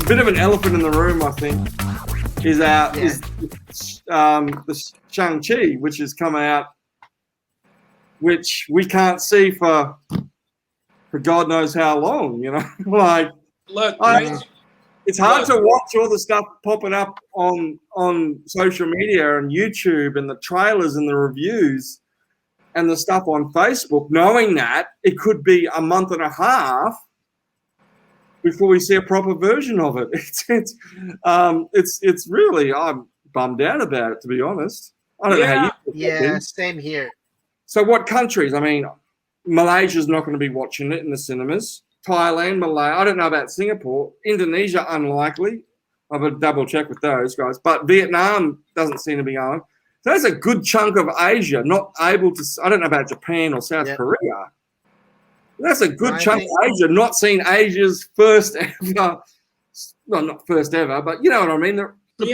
bit of an elephant in the room, I think, is the Shang-Chi, which is coming out, which we can't see for God knows how long, you know. Like, look, it's hard to watch all the stuff popping up on social media and YouTube and the trailers and the reviews and the stuff on Facebook, knowing that it could be a month and a half before we see a proper version of it. It's really, I'm bummed out about it, to be honest. I don't know how you feel. Yeah, same here. So what countries? I mean, Malaysia's not going to be watching it in the cinemas. Thailand, Malay, I don't know about Singapore. Indonesia, unlikely. I would double check with those guys. But Vietnam doesn't seem to be going. So that's a good chunk of Asia not able to. I don't know about Japan or South Korea. That's a good chunk of Asia not seeing Asia's first ever. Well, not first ever, but you know what I mean. The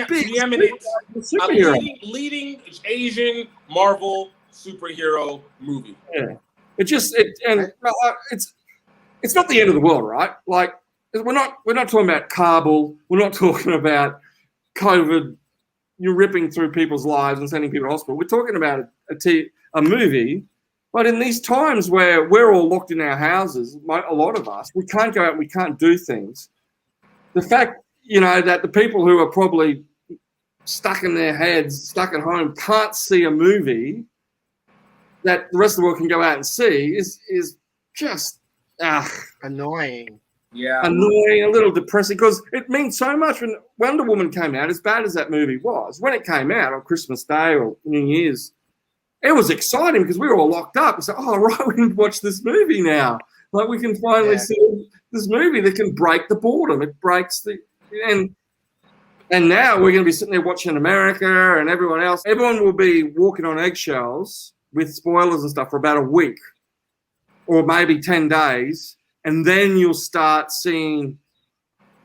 leading Asian Marvel superhero movie. Yeah, it's not the end of the world, right? Like, we're not talking about Kabul. We're not talking about COVID. You're ripping through people's lives and sending people to hospital. We're talking about a movie. But in these times where we're all locked in our houses, a lot of us, we can't go out, we can't do things. The fact, you know, that the people who are probably stuck in their heads, stuck at home, can't see a movie that the rest of the world can go out and see is just annoying. Yeah. Annoying, a little depressing, because it means so much. When Wonder Woman came out, as bad as that movie was, when it came out on Christmas Day or New Year's, it was exciting because we were all locked up. It's like, oh, right, we can watch this movie now. Like, we can finally see this movie that can break the boredom. It breaks and now we're going to be sitting there watching America and everyone else. Everyone will be walking on eggshells with spoilers and stuff for about a week or maybe 10 days. And then you'll start seeing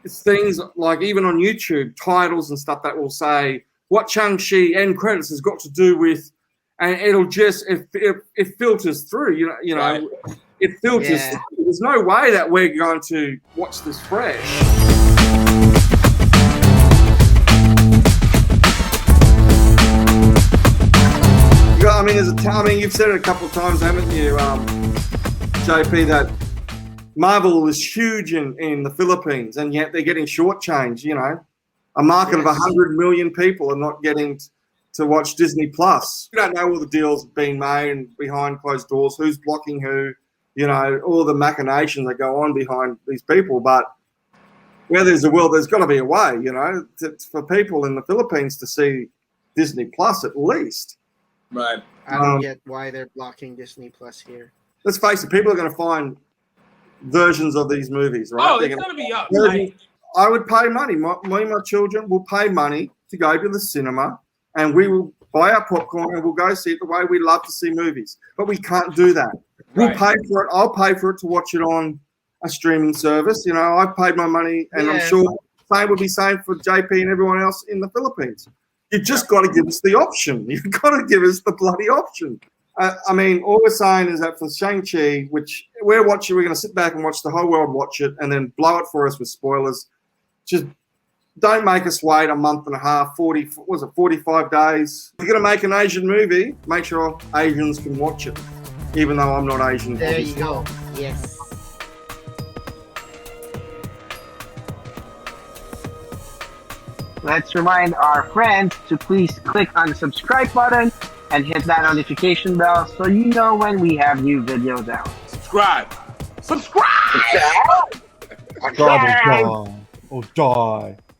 things like, even on YouTube, titles and stuff that will say what Shang-Chi end credits has got to do with, and it'll just, it filters through, you know, right. It filters through. There's no way that we're going to watch this fresh. I mean, you've said it a couple of times, haven't you, JP, that Marvel is huge in the Philippines, and yet they're getting shortchanged, you know. A market of 100 million people are not getting to watch Disney Plus. We don't know all the deals being made and behind closed doors, who's blocking who, you know, all the machinations that go on behind these people. But where there's a will, there's got to be a way, you know, for people in the Philippines to see Disney Plus at least. Right. I don't get why they're blocking Disney Plus here. Let's face it, people are going to find versions of these movies, right? Oh, it's going to be up. I would pay money. Me and my children will pay money to go to the cinema, and we will buy our popcorn and we'll go see it the way we love to see movies. But we can't do that. We'll pay for it. I'll pay for it to watch it on a streaming service. You know, I've paid my money, and I'm sure same would be same for JP and everyone else in the Philippines. You've just got to give us the option. You've got to give us the bloody option. I mean, all we're saying is that for Shang-Chi, which we're going to sit back and watch the whole world watch it and then blow it for us with spoilers. Just don't make us wait a month and a half, 45 days. If you're going to make an Asian movie, make sure Asians can watch it, even though I'm not Asian. There you go. Yes. Let's remind our friends to please click on the subscribe button and hit that notification bell so you know when we have new videos out. Subscribe! Die or die.